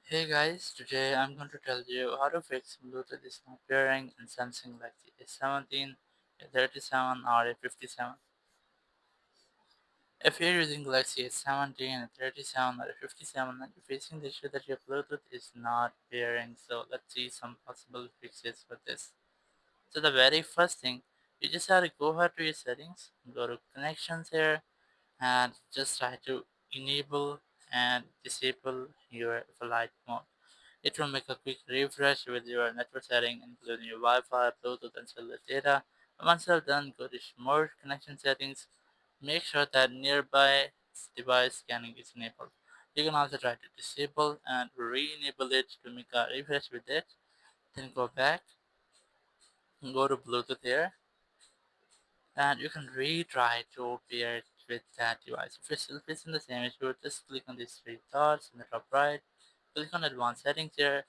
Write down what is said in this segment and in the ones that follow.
Hey guys, today I'm going to tell you how to fix Bluetooth is not pairing in Samsung Galaxy S17, A37 or A57. If you're using Galaxy S17, A37 or A57 and you're facing the issue that your Bluetooth is not pairing, so let's see some possible fixes for this. So the very first thing, you just have to go ahead to your settings, go to connections here and just try to enable and disable your flight mode. It will make a quick refresh with your network setting, including your Wi-Fi, Bluetooth, and cellular data. Once you're done, go to more connection settings. Make sure that nearby device scanning is enabled. You can also try to disable and re-enable it to make a refresh with it. Then go back, go to Bluetooth here, and you can retry to pair it with that device. If you're still facing the same issue, just click on these three dots in the top right, click on advanced settings here,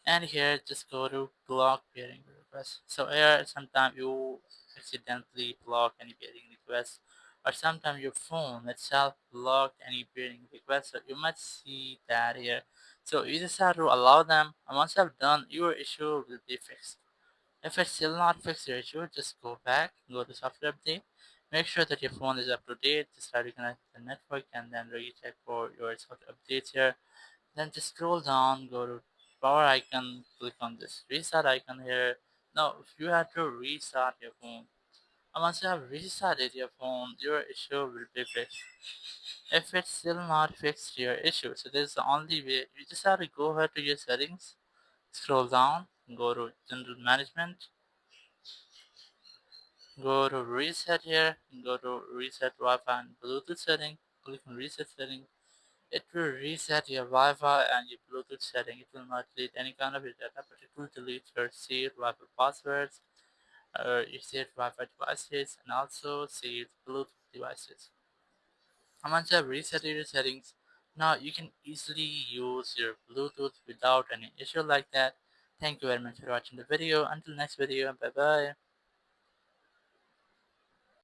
and here just go to block pairing requests. So here sometimes you accidentally block any pairing request, or sometimes your phone itself blocked any pairing request, so you might see that here. So you just have to allow them, and once you have done, your issue will be fixed. If it's still not fixed your issue, just go back, go to software update, make sure that your phone is up to date, just try to connect to the network and then recheck for your software updates here. Then just scroll down, go to power icon, click on this reset icon here. Now, if you have to restart your phone, and once you have restarted your phone, your issue will be fixed. If it's still not fixed your issue, so this is the only way. You just have to go ahead to your settings, scroll down, go to general management, go to reset here, go to reset Wi-Fi and Bluetooth setting, click on reset setting. It will reset your Wi-Fi and your Bluetooth setting. It will not delete any kind of your data, but it will delete your saved Wi-Fi passwords, or your saved Wi-Fi devices, and also saved Bluetooth devices. And once you have reset your settings, now you can easily use your Bluetooth without any issue like that. Thank you very much for watching the video. Until next video, bye bye.